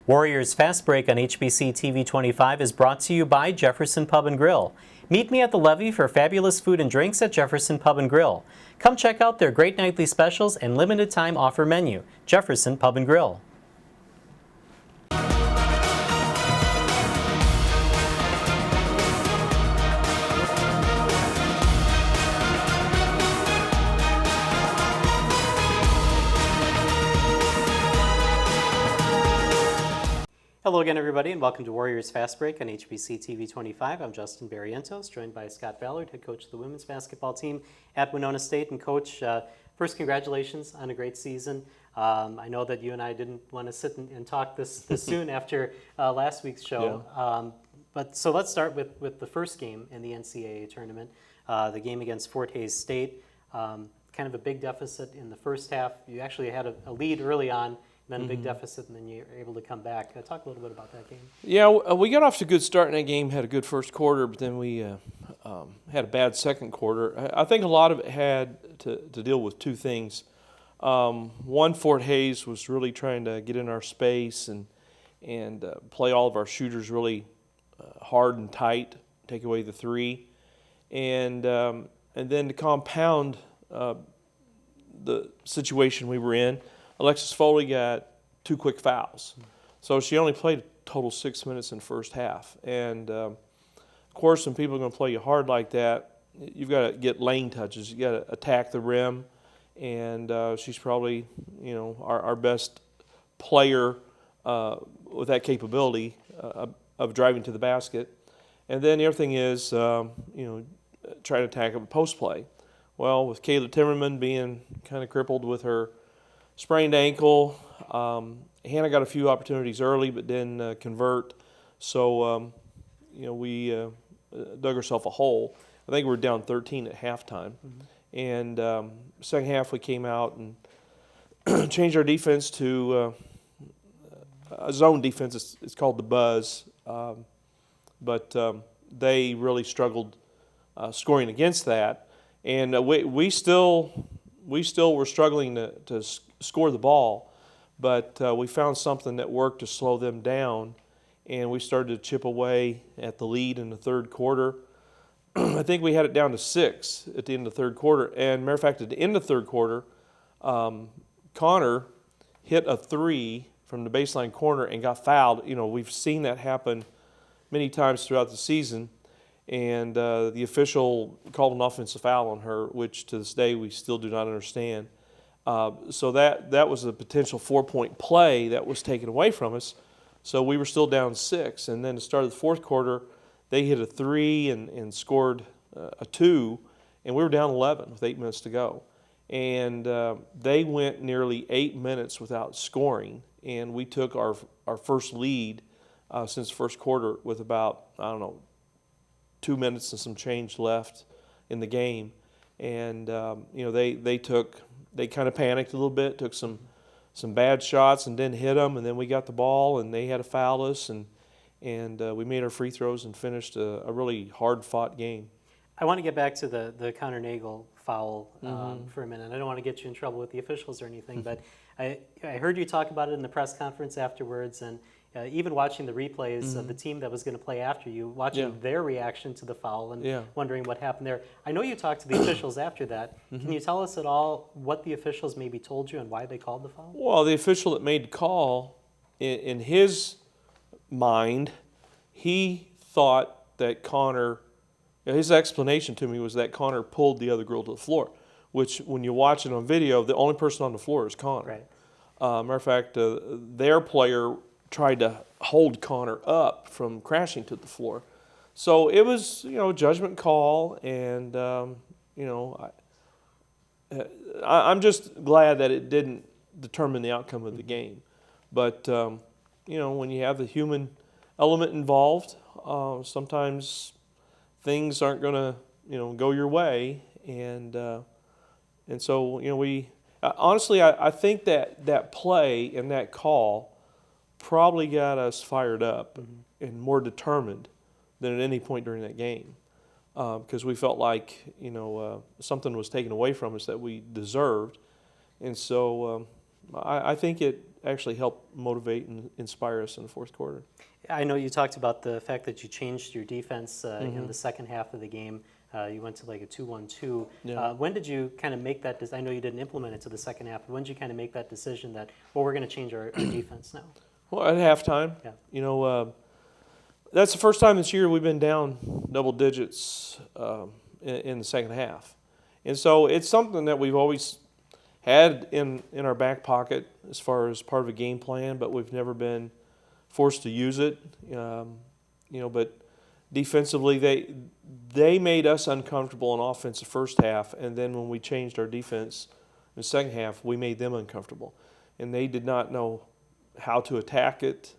Warriors Fastbreak on HBC TV 25 is brought to you by Jefferson Pub Grill. Meet me at the levee for fabulous food and drinks at Jefferson Pub Grill. Come check out their great nightly specials and limited time offer menu. Jefferson Pub Grill. Hello again, everybody, and welcome to Warriors Fastbreak on HBC TV 25. I'm Justin Barrientos, joined by Scott Valor, head coach of the women's basketball team at Winona State. And Coach, first, congratulations on a great season. I know that you and I didn't want to sit and talk this soon after last week's show. Yeah. So let's start with the first game in the NCAA tournament, the game against Fort Hays State. Kind of a big deficit in the first half. You actually had a lead early on, then a big deficit, and then you're able to come back. Talk a little bit about that game. Yeah, we got off to a good start in that game, had a good first quarter, but then we had a bad second quarter. I think a lot of it had to deal with two things. One, Fort Hays was really trying to get in our space and play all of our shooters really hard and tight, take away the three. And then to compound the situation we were in, Alexis Foley got 2 quick fouls. So she only played a total 6 minutes in the first half. And, of course, when people are going to play you hard like that, you've got to get lane touches. You've got to attack the rim. And she's probably, our best player with that capability of driving to the basket. And then the other thing is, try to attack a post play. Well, with Kayla Timmerman being kind of crippled with her sprained ankle. Hannah got a few opportunities early, but didn't convert. So, we dug ourselves a hole. I think we were down 13 at halftime. And second half, we came out and changed our defense to a zone defense. It's called the Buzz. But they really struggled scoring against that. And we still were struggling to score the ball, but we found something that worked to slow them down, and we started to chip away at the lead in the third quarter. I think we had it down to 6 at the end of the third quarter, and matter of fact, at the end of the third quarter, Connor hit a 3 from the baseline corner and got fouled. We've seen that happen many times throughout the season, and the official called an offensive foul on her, which to this day we still do not understand. So that was a potential 4-point play that was taken away from us. So we were still down 6. And then at the start of the fourth quarter, they hit a 3 and scored a 2, and we were down 11 with 8 minutes to go. And they went nearly 8 minutes without scoring, and we took our first lead since the first quarter with about, 2 minutes and some change left in the game. And, they kind of panicked a little bit, took some bad shots and didn't hit them, and then we got the ball and they had to foul us, and we made our free throws and finished a really hard-fought game. I want to get back to the Connor Nagel foul for a minute. I don't want to get you in trouble with the officials or anything, but I heard you talk about it in the press conference afterwards, and even watching the replays of the team that was going to play after you, watching their reaction to the foul and wondering what happened there. I know you talked to the officials after that. Can you tell us at all what the officials maybe told you and why they called the foul? Well, the official that made the call, in his mind, he thought that Connor, his explanation to me was that Connor pulled the other girl to the floor, which when you watch it on video, the only person on the floor is Connor. Right. Matter of fact, their player tried to hold Connor up from crashing to the floor. So it was, a judgment call, and, I'm just glad that it didn't determine the outcome of the game. But, when you have the human element involved, sometimes things aren't going to, go your way. And so, we honestly, I think that play and that call probably got us fired up and more determined than at any point during that game, because we felt like something was taken away from us that we deserved, and so I think it actually helped motivate and inspire us in the fourth quarter. I know you talked about the fact that you changed your defense in the second half of the game. You went to like a 2-1-2. Yeah. When did you kind of make that? I know you didn't implement it to the second half. But when did you kind of make that decision that, well, we're going to change our defense now? Well, at halftime, Yeah. That's the first time this year we've been down double digits in the second half. And so it's something that we've always had in our back pocket as far as part of a game plan, but we've never been forced to use it. But defensively, they made us uncomfortable in offense the first half, and then when we changed our defense in the second half, we made them uncomfortable. And they did not know how to attack it.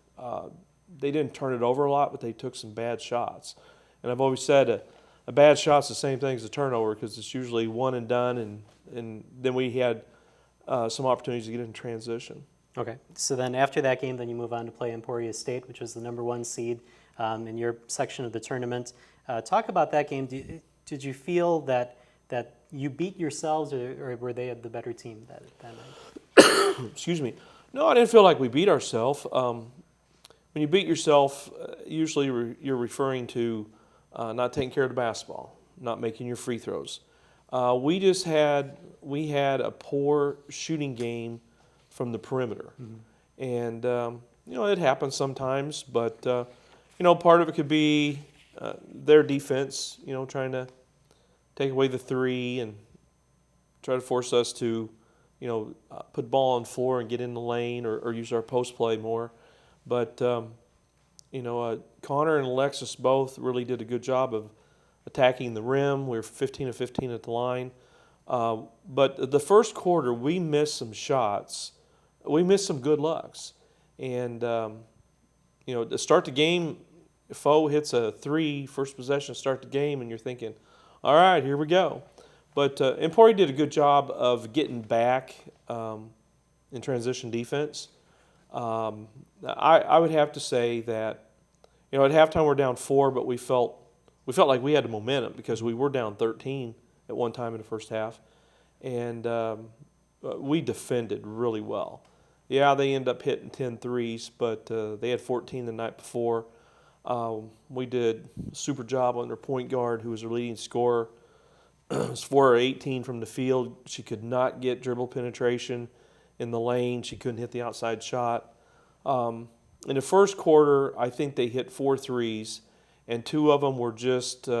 They didn't turn it over a lot, but they took some bad shots. And I've always said a bad shot's the same thing as a turnover because it's usually one and done, and then we had some opportunities to get in transition. Okay. So then after that game, then you move on to play Emporia State, which was the #1 seed in your section of the tournament. Talk about that game. Did you feel that you beat yourselves, or were they the better team that night? Excuse me. No, I didn't feel like we beat ourselves. When you beat yourself, usually you're referring to not taking care of the basketball, not making your free throws. We had a poor shooting game from the perimeter, and it happens sometimes. But part of it could be their defense, trying to take away the three and try to force us to, put the ball on the floor and get in the lane or use our post play more. But, Connor and Alexis both really did a good job of attacking the rim. We were 15 of 15 at the line. But the first quarter, we missed some shots. We missed some good looks. And, to start the game, Foe hits a three, first possession, start the game, and you're thinking, all right, here we go. But Emporia did a good job of getting back in transition defense. I would have to say that, at halftime we're down 4, but we felt like we had the momentum because we were down 13 at one time in the first half, and we defended really well. Yeah, they ended up hitting 10 threes, but they had 14 the night before. We did a super job on their point guard, who was their leading scorer. It was 4 or 18 from the field. She could not get dribble penetration in the lane. She couldn't hit the outside shot. In the first quarter, I think they hit 4 threes, and 2 of them were just, 2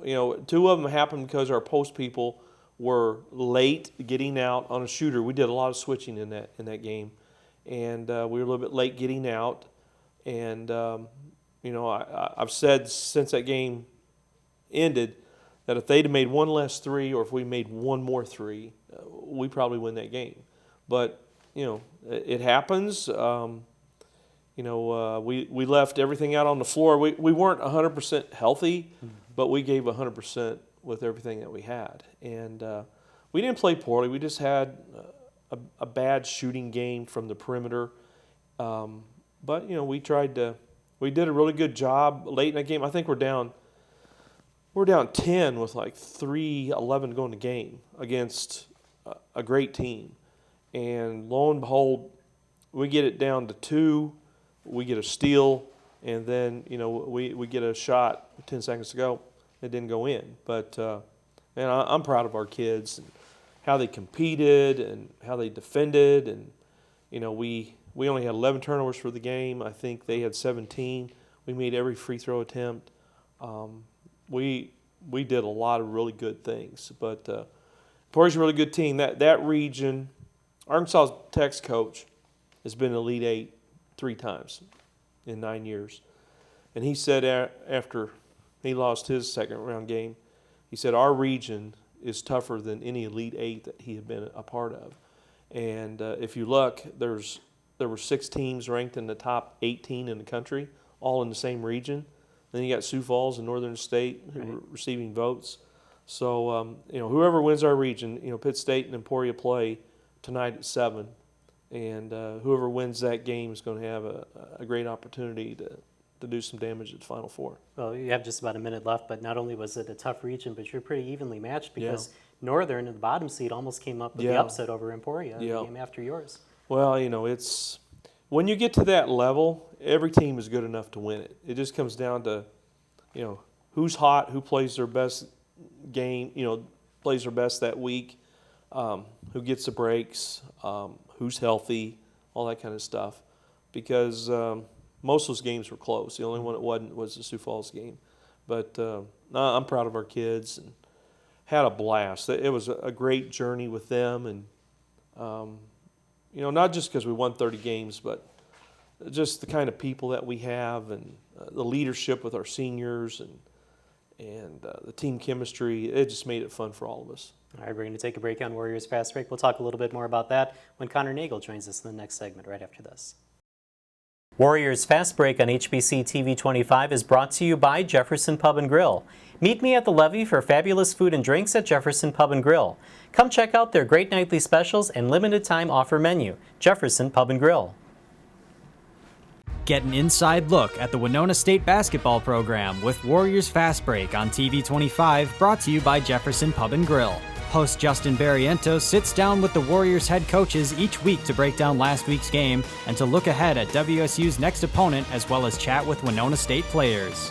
of them happened because our post people were late getting out on a shooter. We did a lot of switching in that game, and we were a little bit late getting out. And I've said since that game ended that if they'd have made 1 less 3, or if we made 1 more 3, we probably win that game. But it happens. We left everything out on the floor. We weren't 100% healthy, but we gave 100% with everything that we had. And we didn't play poorly. We just had a bad shooting game from the perimeter. But we did a really good job late in that game. I think we're down 10 with like 3:11 to go in the game against a great team. And lo and behold, we get it down to 2, we get a steal, and then we get a shot with 10 seconds to go. It didn't go in. But I'm proud of our kids and how they competed and how they defended. And we only had 11 turnovers for the game. I think they had 17. We made every free throw attempt. We did a lot of really good things. But Emporia's a really good team. That region, Arkansas Tech's coach has been Elite 8 3 times in 9 years. And he said after he lost his second round game, he said our region is tougher than any Elite 8 that he had been a part of. And if you look, there were 6 teams ranked in the top 18 in the country, all in the same region. Then you got Sioux Falls and Northern State who were receiving votes. So whoever wins our region, Pitt State and Emporia play tonight at 7, and whoever wins that game is going to have a great opportunity to do some damage at the Final Four. Well, you have just about a minute left, but not only was it a tough region, but you're pretty evenly matched because Northern, the bottom seed, almost came up with the upset over Emporia in the game after yours. Well, it's when you get to that level, every team is good enough to win it. It just comes down to, who's hot, who plays their best game, plays their best that week, who gets the breaks, who's healthy, all that kind of stuff. Because most of those games were close. The only one that wasn't was the Sioux Falls game. But I'm proud of our kids and had a blast. It was a great journey with them, and not just because we won 30 games, but just the kind of people that we have and the leadership with our seniors and the team chemistry. It just made it fun for all of us. All right, we're going to take a break on Warriors Fast Break. We'll talk a little bit more about that when Connor Nagel joins us in the next segment right after this. Warriors Fast Break on HBC TV 25 is brought to you by Jefferson Pub Grill. Meet me at the levee for fabulous food and drinks at Jefferson Pub Grill. Come check out their great nightly specials and limited time offer menu. Jefferson Pub Grill. Get an inside look at the Winona State basketball program with Warriors Fast Break on TV 25, brought to you by Jefferson Pub Grill. Host Justin Barrientos sits down with the Warriors head coaches each week to break down last week's game and to look ahead at WSU's next opponent, as well as chat with Winona State players.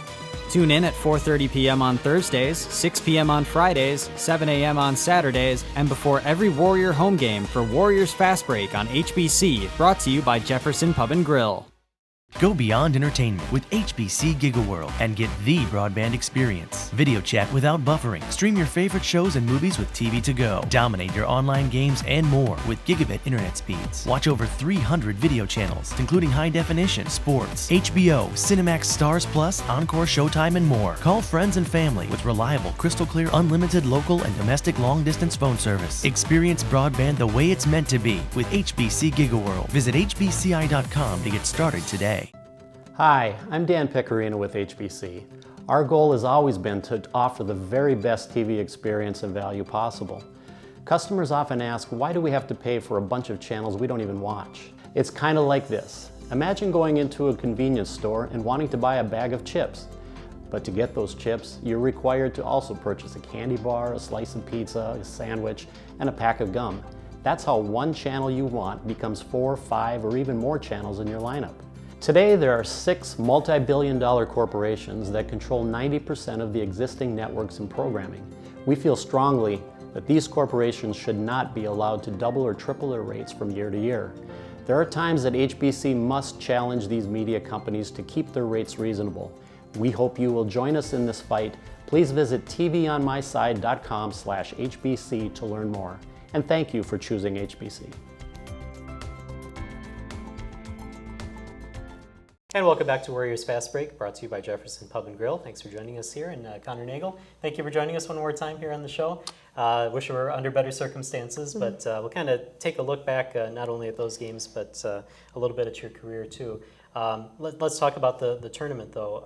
Tune in at 4:30 p.m. on Thursdays, 6 p.m. on Fridays, 7 a.m. on Saturdays, and before every Warrior home game for Warriors Fast Break on HBC, brought to you by Jefferson Pub Grill. Go beyond entertainment with HBC GigaWorld and get the broadband experience. Video chat without buffering. Stream your favorite shows and movies with TV to go. Dominate your online games and more with gigabit internet speeds. Watch over 300 video channels, including high definition, sports, HBO, Cinemax Stars Plus, Encore Showtime, and more. Call friends and family with reliable, crystal clear, unlimited local and domestic long distance phone service. Experience broadband the way it's meant to be with HBC GigaWorld. Visit hbci.com to get started today. Hi, I'm Dan Picarino with HBC. Our goal has always been to offer the very best TV experience and value possible. Customers often ask, why do we have to pay for a bunch of channels we don't even watch? It's kind of like this. Imagine going into a convenience store and wanting to buy a bag of chips. But to get those chips, you're required to also purchase a candy bar, a slice of pizza, a sandwich, and a pack of gum. That's how one channel you want becomes 4, 5, or even more channels in your lineup. Today, there are 6 multi-billion-dollar corporations that control 90% of the existing networks and programming. We feel strongly that these corporations should not be allowed to double or triple their rates from year to year. There are times that HBC must challenge these media companies to keep their rates reasonable. We hope you will join us in this fight. Please visit tvonmyside.com/HBC to learn more. And thank you for choosing HBC. And welcome back to Warriors Fast Break, brought to you by Jefferson Pub Grill. Thanks for joining us here. And Connor Nagel, thank you for joining us one more time here on the show. Wish we were under better circumstances, but we'll kind of take a look back not only at those games, but a little bit at your career too. Let's talk about the tournament though.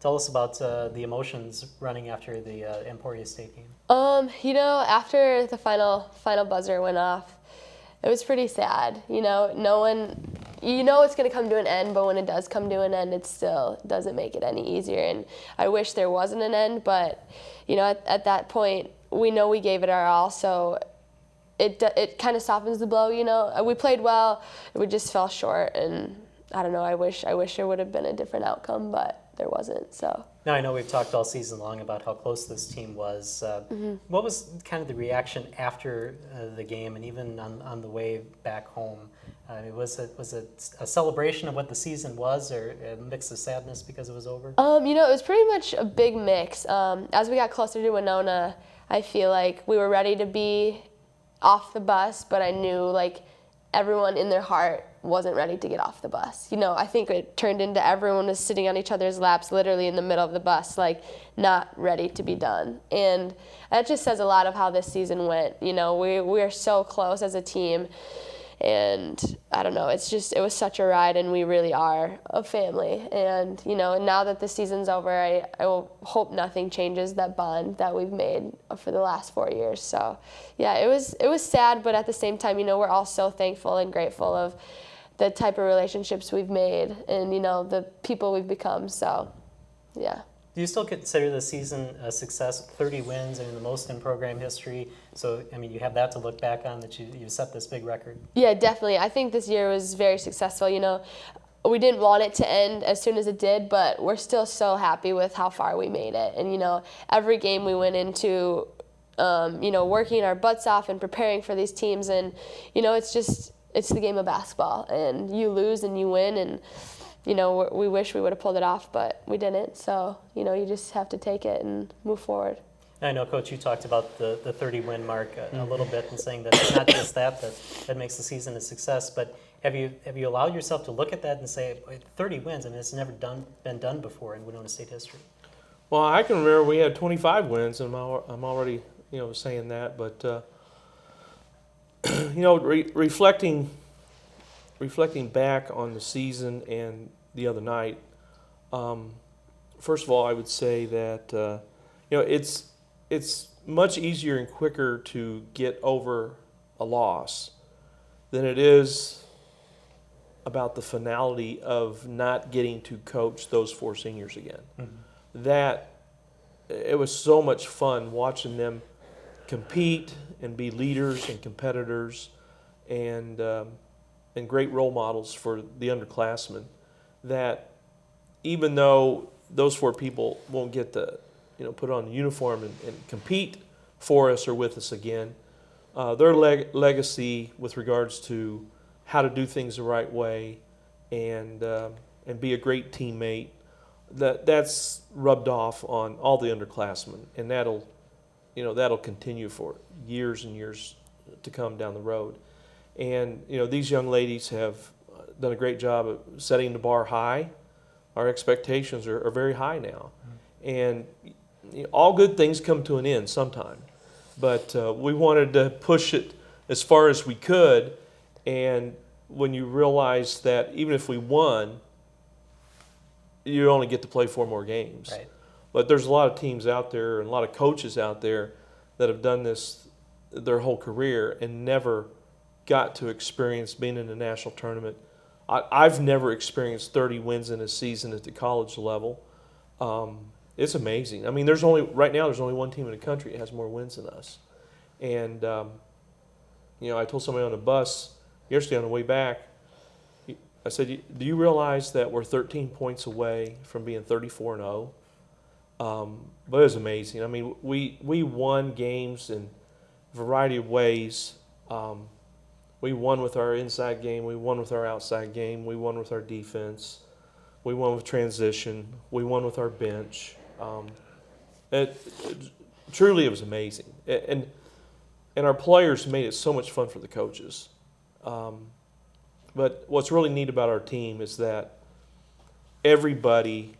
Tell us about the emotions running after the Emporia State game. After the final buzzer went off, it was pretty sad. No one, it's going to come to an end, but when it does come to an end, it still doesn't make it any easier. And I wish there wasn't an end, but at that point, we know we gave it our all, so it kind of softens the blow. We played well, we just fell short, and I don't know. I wish there would have been a different outcome, but there wasn't. So. Now, I know we've talked all season long about how close this team was. What was kind of the reaction after the game and even on the way back home? Was it a celebration of what the season was, or a mix of sadness because it was over? It was pretty much a big mix. As we got closer to Winona, I feel like we were ready to be off the bus, but I knew everyone in their heart wasn't ready to get off the bus. I think it turned into everyone was sitting on each other's laps, literally in the middle of the bus, not ready to be done. And that just says a lot of how this season went. We are so close as a team, and I don't know, it was such a ride, and we really are a family. And now that the season's over, I will hope nothing changes that bond that we've made for the last 4 years. So yeah, it was sad, but at the same time, we're all so thankful and grateful of the type of relationships we've made and the people we've become. So yeah. Do you still consider the season a success? 30 wins, I mean, the most in program history. So, I mean, you have that to look back on, that you set this big record. Yeah, definitely. I think this year was very successful. We didn't want it to end as soon as it did, but we're still so happy with how far we made it. And, every game we went into, working our butts off and preparing for these teams. And, it's the game of basketball. And you lose and you win. And, we wish we would have pulled it off, but we didn't. So, you just have to take it and move forward. I know, Coach, you talked about the 30-win mark a little bit and saying that it's not just that makes the season a success, but have you allowed yourself to look at that and say, 30 wins, I mean, it's never been done before in Winona State history? Well, I can remember we had 25 wins, and I'm already saying that, but reflecting back on the season and the other night, first of all, I would say that it's much easier and quicker to get over a loss than it is about the finality of not getting to coach those four seniors again. Mm-hmm. That it was so much fun watching them compete and be leaders and competitors and great role models for the underclassmen, that even though those four people won't get to put on a uniform and compete for us or with us again, their legacy with regards to how to do things the right way and be a great teammate, that's rubbed off on all the underclassmen, and that'll continue for years and years to come down the road. And these young ladies have done a great job of setting the bar high. Our expectations are very high now, and all good things come to an end sometime. But we wanted to push it as far as we could, and when you realize that even if we won, you only get to play 4 more games. Right. But there's a lot of teams out there and a lot of coaches out there that have done this their whole career and never got to experience being in a national tournament. I've never experienced 30 wins in a season at the college level. It's amazing. I mean, right now there's only one team in the country that has more wins than us. And I told somebody on the bus yesterday on the way back, I said, do you realize that we're 13 points away from being 34-0? But it was amazing. I mean, we won games in a variety of ways. We won with our inside game. We won with our outside game. We won with our defense. We won with transition. We won with our bench. Truly, it was amazing. And our players made it so much fun for the coaches. But what's really neat about our team is that everybody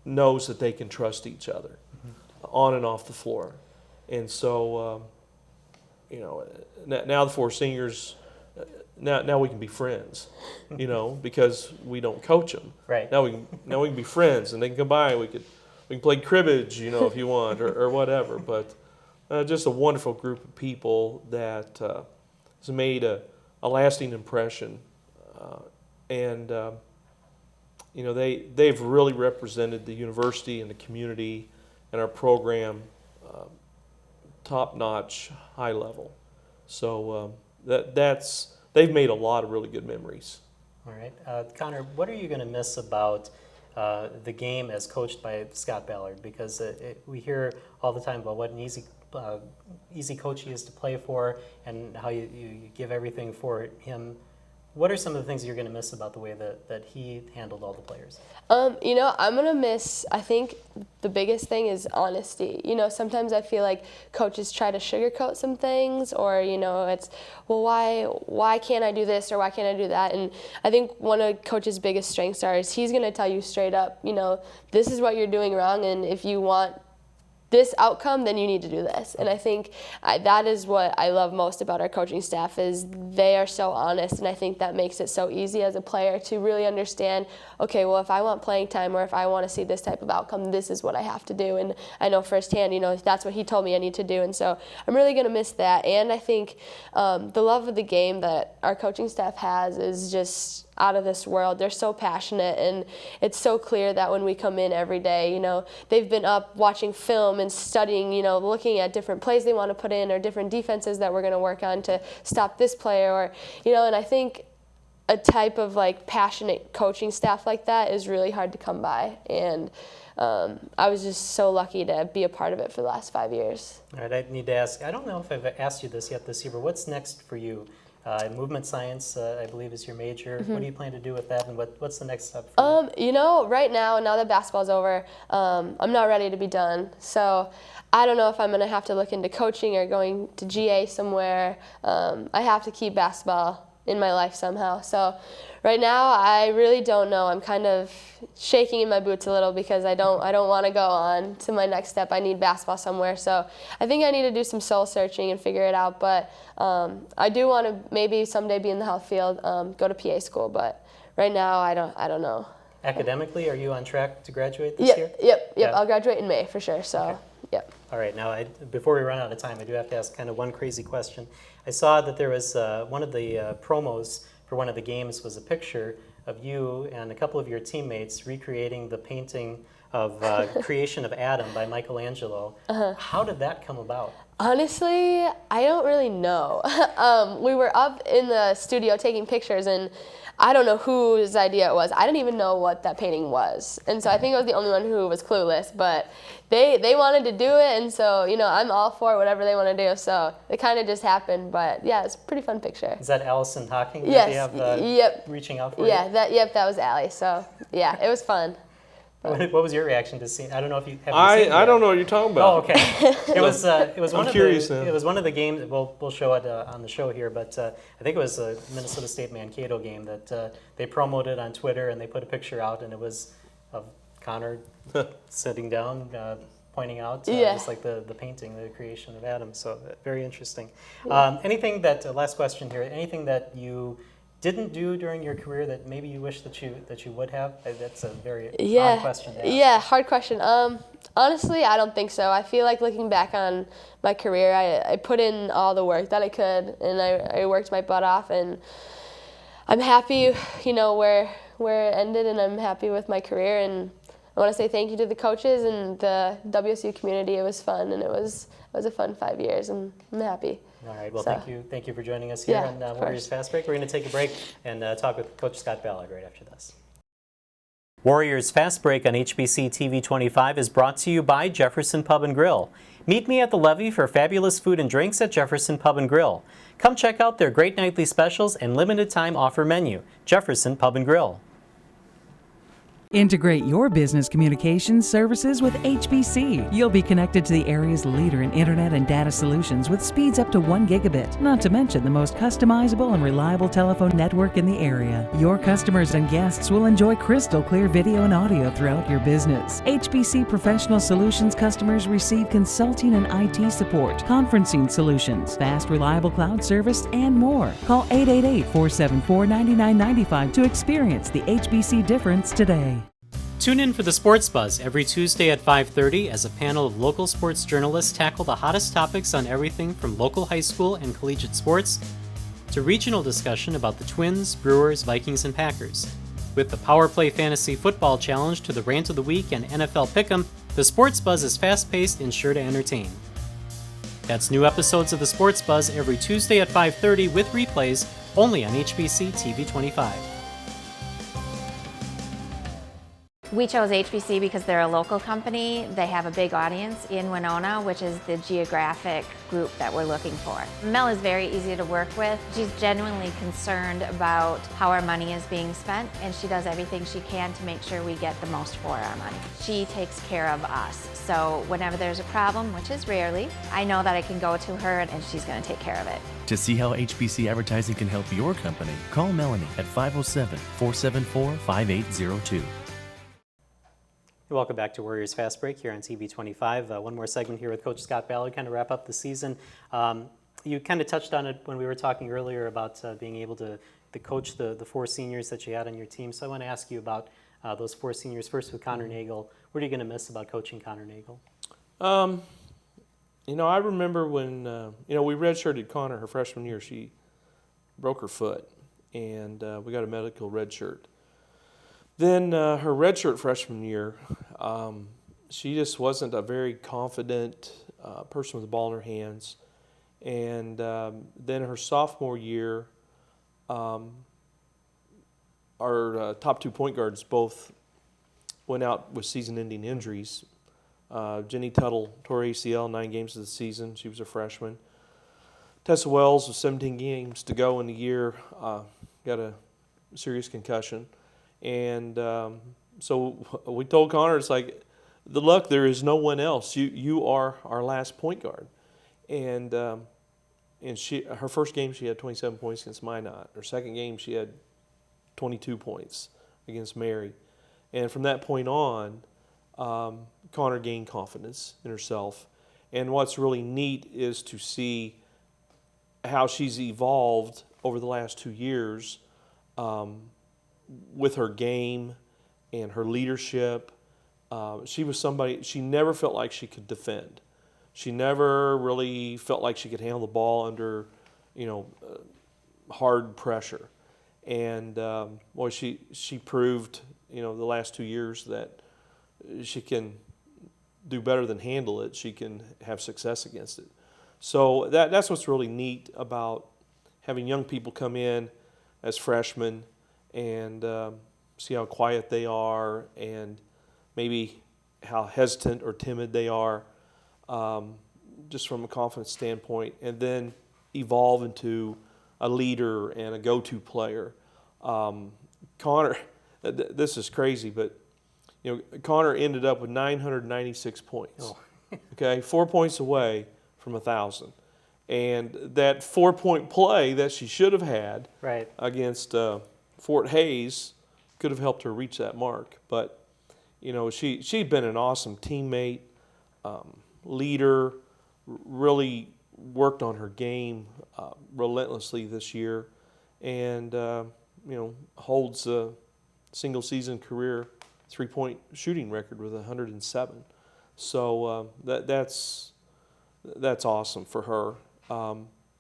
knows that they can trust each other on and off the floor. And so, now the 4 seniors, now we can be friends, because we don't coach them. Right. Now we can be friends, and they can come by and we can play cribbage, if you want, or whatever. But just a wonderful group of people that has made a lasting impression, and they've really represented the university and the community and our program top-notch, high level. So they've made a lot of really good memories. All right, Connor, what are you going to miss about the game as coached by Scott Ballard? Because we hear all the time about what an easy coach he is to play for, and how you give everything for him. What are some of the things you're going to miss about the way that he handled all the players? I'm going to miss, I think the biggest thing is honesty. Sometimes I feel like coaches try to sugarcoat some things, or, it's, well, why can't I do this, or why can't I do that? And I think one of coach's biggest strengths is he's going to tell you straight up, this is what you're doing wrong, and if you want this outcome, then you need to do this. And I think that is what I love most about our coaching staff, is they are so honest, and I think that makes it so easy as a player to really understand, okay, well, if I want playing time, or if I want to see this type of outcome, this is what I have to do. And I know firsthand, that's what he told me I need to do. And so I'm really going to miss that. And I think the love of the game that our coaching staff has is just, out of this world. They're so passionate, and it's so clear that when we come in every day, you know, they've been up watching film and studying, you know, looking at different plays they want to put in or different defenses that we're going to work on to stop this player, or, you know, and I think a type of like passionate coaching staff like that is really hard to come by, and I was just so lucky to be a part of it for the last 5 years. All right, I need to ask, I don't know if I've asked you this yet this year, but what's next for you? Movement science, I believe, is your major. What do you plan to do with that, and what's the next step for you? You know, right now that basketball's over, I'm not ready to be done. So I don't know if I'm going to have to look into coaching or going to GA somewhere. I have to keep basketball in my life somehow. So right now, I really don't know. I'm kind of shaking in my boots a little because I don't want to go on to my next step. I need basketball somewhere. So I think I need to do some soul searching and figure it out. But I do want to maybe someday be in the health field, go to PA school. But right now, I don't know. Academically, are you on track to graduate this year? Yep. Yeah. I'll graduate in May for sure. So, Okay. Yep. All right, now before we run out of time, I do have to ask kind of one crazy question. I saw that there was one of the promos for one of the games was a picture of you and a couple of your teammates recreating the painting of Creation of Adam by Michelangelo. How did that come about? Honestly, I don't really know. We were up in the studio taking pictures, and I don't know whose idea it was. I didn't even know what that painting was. And so I think I was the only one who was clueless, but they wanted to do it, and so, you know, I'm all for whatever they want to do. So it kind of just happened, but yeah, it's a pretty fun picture. Is that Allison Hawking that Yes, you have yep. reaching out for Yeah, you? that was Allie. So yeah, it was fun. What was your reaction to seeing? I don't know if you have. I don't know what you're talking about. Oh, okay. It was one I'm of curious the now. it was one of the games. We'll show it on the show here, but I think it was a Minnesota State Mankato game that they promoted on Twitter, and they put a picture out, and it was of Connor sitting down, pointing out just like the painting, the creation of Adam. So very interesting. Anything that last question here? Anything that you didn't do during your career that maybe you wish that you would have? That's a very hard question to ask. Yeah, hard question. Honestly, I don't think so. I feel like looking back on my career, I put in all the work that I could, and I worked my butt off, and I'm happy, you know, where it ended, and I'm happy with my career, and I want to say thank you to the coaches and the WSU community. It was fun, and it was a fun 5 years, and I'm happy. All right. Well, So- thank you for joining us here Yeah, on of Warriors course. Fast Break. We're going to take a break and talk with Coach Scott Ballard right after this. Warriors Fast Break on HBC TV 25 is brought to you by Jefferson Pub Grill. Meet me at the levee for fabulous food and drinks at Jefferson Pub Grill. Come check out their great nightly specials and limited time offer menu. Jefferson Pub Grill. Integrate your business communications services with HBC. You'll be connected to the area's leader in internet and data solutions with speeds up to 1 gigabit, not to mention the most customizable and reliable telephone network in the area. Your customers and guests will enjoy crystal clear video and audio throughout your business. HBC Professional Solutions customers receive consulting and IT support, conferencing solutions, fast reliable cloud service, and more. Call 888-474-9995 to experience the HBC difference today. Tune in for the Sports Buzz every Tuesday at 5:30 as a panel of local sports journalists tackle the hottest topics on everything from local high school and collegiate sports to regional discussion about the Twins, Brewers, Vikings, and Packers. With the Power Play Fantasy Football Challenge to the Rant of the Week and NFL Pick'em, the Sports Buzz is fast-paced and sure to entertain. That's new episodes of the Sports Buzz every Tuesday at 5:30 with replays only on HBC TV 25. We chose HBC because they're a local company. They have a big audience in Winona, which is the geographic group that we're looking for. Mel is very easy to work with. She's genuinely concerned about how our money is being spent, and she does everything she can to make sure we get the most for our money. She takes care of us. So whenever there's a problem, which is rarely, I know that I can go to her and she's going to take care of it. To see how HBC advertising can help your company, call Melanie at 507-474-5802. Welcome back to Warriors Fast Break here on TV 25. One more segment here with Coach Scott Ballard, kind of wrap up the season. You kind of touched on it when we were talking earlier about being able to coach the four seniors that you had on your team. So I want to ask you about those four seniors. First with Connor Nagel. What are you going to miss about coaching Connor Nagel? You know, I remember when, we redshirted Connor her freshman year. She broke her foot. and we got a medical red shirt. Then her redshirt freshman year, she just wasn't a very confident person with the ball in her hands. And then her sophomore year, our top 2 point guards both went out with season-ending injuries. Jenny Tuttle tore ACL 9 games of the season. She was a freshman. Tessa Wells, with 17 games to go in the year, got a serious concussion. And so we told Connor, it's like, look, there is no one else. You are our last point guard. And her first game she had 27 points against Minot. Her second game she had 22 points against Mary. And from that point on, Connor gained confidence in herself. And what's really neat is to see how she's evolved over the last 2 years with her game and her leadership. She was somebody, she never felt like she could defend. She never really felt like she could handle the ball under, hard pressure. And boy, she proved, the last 2 years that she can do better than handle it. She can have success against it. So that's what's really neat about having young people come in as freshmen and see how quiet they are and maybe how hesitant or timid they are, just from a confidence standpoint, and then evolve into a leader and a go-to player. Connor, this is crazy, but Connor ended up with 996 points. Oh. Okay, 4 points away from 1,000, and that 4-point play that she should have had Right. against Fort Hays could have helped her reach that mark. But she'd been an awesome teammate, leader, really worked on her game relentlessly this year, and holds a single season career 3-point shooting record with 107. So that's awesome for her.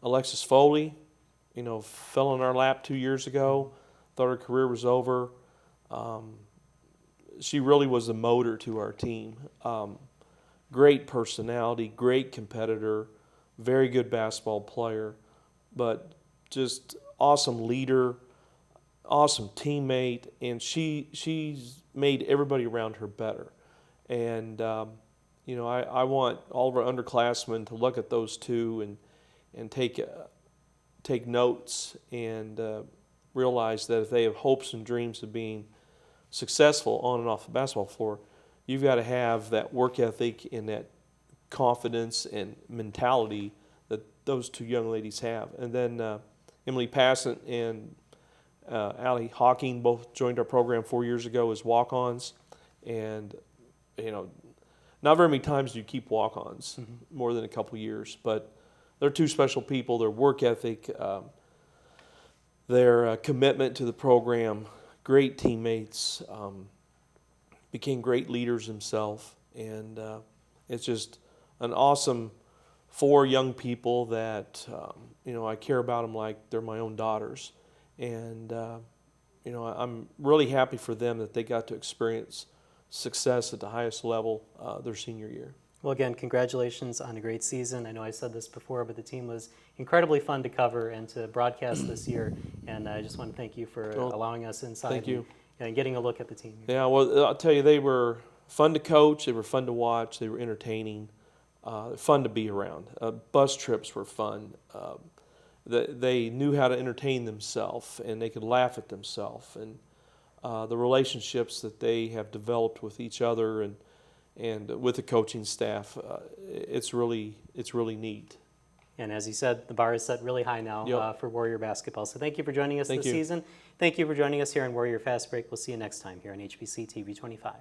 Alexis Foley, fell in our lap 2 years ago. Thought her career was over. She really was a motor to our team. Great personality, great competitor, very good basketball player, but just awesome leader, awesome teammate, and she's made everybody around her better. And I want all of our underclassmen to look at those two and take notes and realize that if they have hopes and dreams of being successful on and off the basketball floor, you've got to have that work ethic and that confidence and mentality that those two young ladies have. And then Emily Passant and Allie Hawking both joined our program 4 years ago as walk-ons. And, not very many times do you keep walk-ons, more than a couple years. But they're two special people. Their work ethic, their commitment to the program, great teammates, became great leaders themselves. And it's just an awesome 4 young people that, I care about them like they're my own daughters. And, I'm really happy for them that they got to experience success at the highest level their senior year. Well, again, congratulations on a great season. I know I said this before, but the team was incredibly fun to cover and to broadcast this year. And I just want to thank you for allowing us inside. Thank you. And getting a look at the team. Yeah, well, I'll tell you, they were fun to coach. They were fun to watch. They were entertaining, fun to be around. Bus trips were fun. They knew how to entertain themselves, and they could laugh at themselves. And the relationships that they have developed with each other and with the coaching staff, it's really neat. And as you said, the bar is set really high now for Warrior basketball. So thank you for joining us this season. Thank you for joining us here on Warrior Fast Break. We'll see you next time here on HBC TV 25.